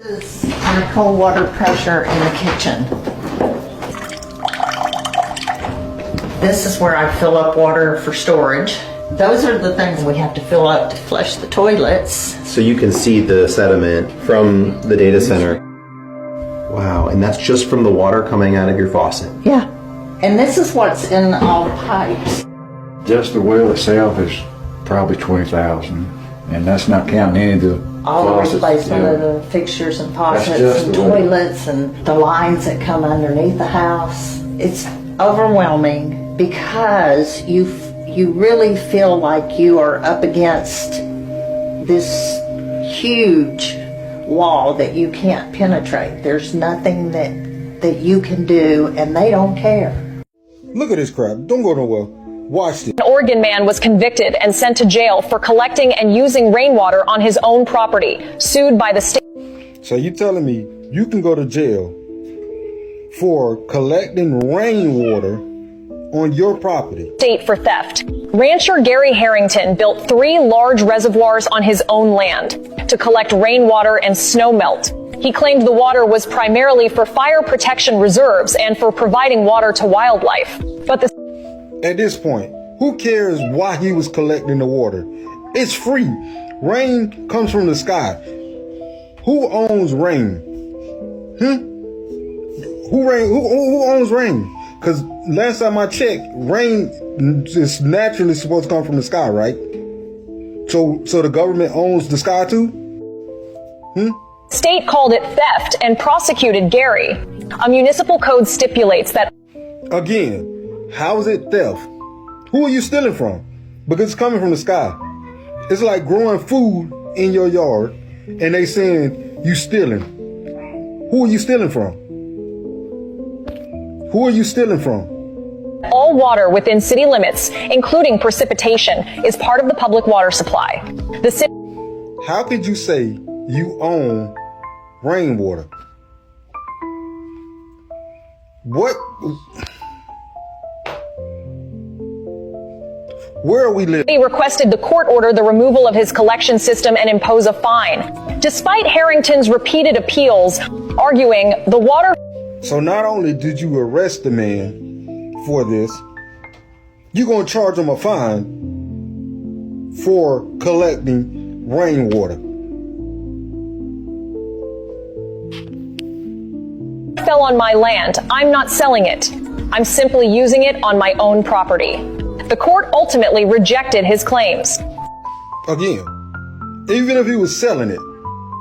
This is my cold water pressure in the kitchen. This is where I fill up water for storage. Those are the things we have to fill up to flush the toilets. So you can see the sediment from the data center. Wow, and that's just from the water coming out of your faucet. Yeah. And this is what's in all the pipes. Just the well itself is probably $20,000, and that's not counting any of the All the faucets. replacement Yeah. of the fixtures and faucets just and the way- toilets and the lines that come underneath the house. It's overwhelming because you really feel like you are up against this huge wall that you can't penetrate. There's nothing that you can do, and they don't care. Look at this crap. Don't go nowhere. Watch this. An Oregon man was convicted and sent to jail for collecting and using rainwater on his own property, sued by the state. So you telling me you can go to jail for collecting rainwater on your property? State for theft. Rancher Gary Harrington built 3 large reservoirs on his own land to collect rainwater and snow melt. He claimed the water was primarily for fire protection reserves and for providing water to wildlife. But At this point, who cares why he was collecting the water? It's free. Rain comes from the sky. Who owns rain? Who owns rain? Because last time I checked, rain is naturally supposed to come from the sky, right? So the government owns the sky too? state called it theft and prosecuted Gary. A municipal code stipulates that. Again, how is it theft? Who are you stealing from? Because it's coming from the sky. It's like growing food in your yard and they saying you stealing. Who are you stealing from? Who are you stealing from? All water within city limits, including precipitation, is part of the public water supply. The city. How could you say you own rainwater? What? Where are we living? He requested the court order the removal of his collection system and impose a fine, despite Harrington's repeated appeals, arguing the water. So not only did you arrest the man for this, you're going to charge him a fine for collecting rainwater. Fell on my land. I'm not selling it. I'm simply using it on my own property. The court ultimately rejected his claims. Again, even if he was selling it,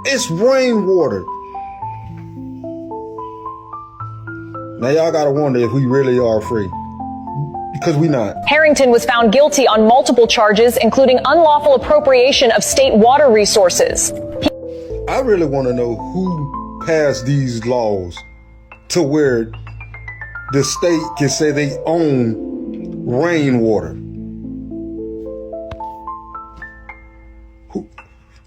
it's rainwater. Now y'all gotta wonder if we really are free. Because we not. Harrington was found guilty on multiple charges, including unlawful appropriation of state water resources. I really want to know who passed these laws to where the state can say they own rainwater.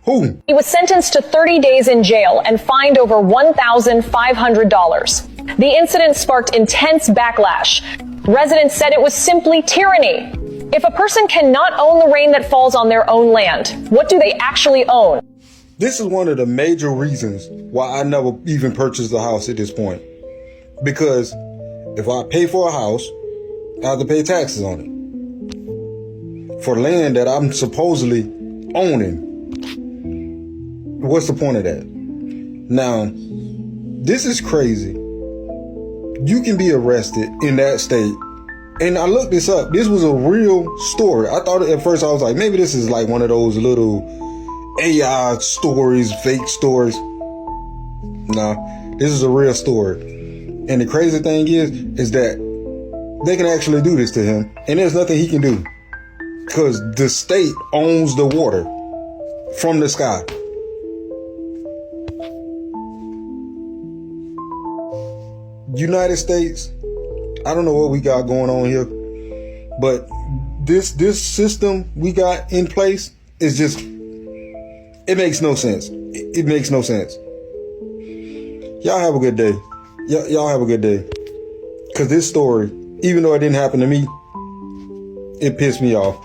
Who? He was sentenced to 30 days in jail and fined over $1,500. The incident sparked intense backlash. Residents said it was simply tyranny. If a person cannot own the rain that falls on their own land, what do they actually own? This is one of the major reasons why I never even purchased a house at this point. Because if I pay for a house, I have to pay taxes on it. For land that I'm supposedly owning. What's the point of that? Now, this is crazy. You can be arrested in that state. And I looked this up. This was a real story. I thought at first I was like, maybe this is like one of those little AI stories, fake stories. No, this is a real story. And the crazy thing is that they can actually do this to him. And there's nothing he can do. Because the state owns the water from the sky. United States, I don't know what we got going on here, but this system we got in place is just, it makes no sense. It makes no sense. Y'all have a good day. Y'all have a good day. Because this story, even though it didn't happen to me, it pissed me off.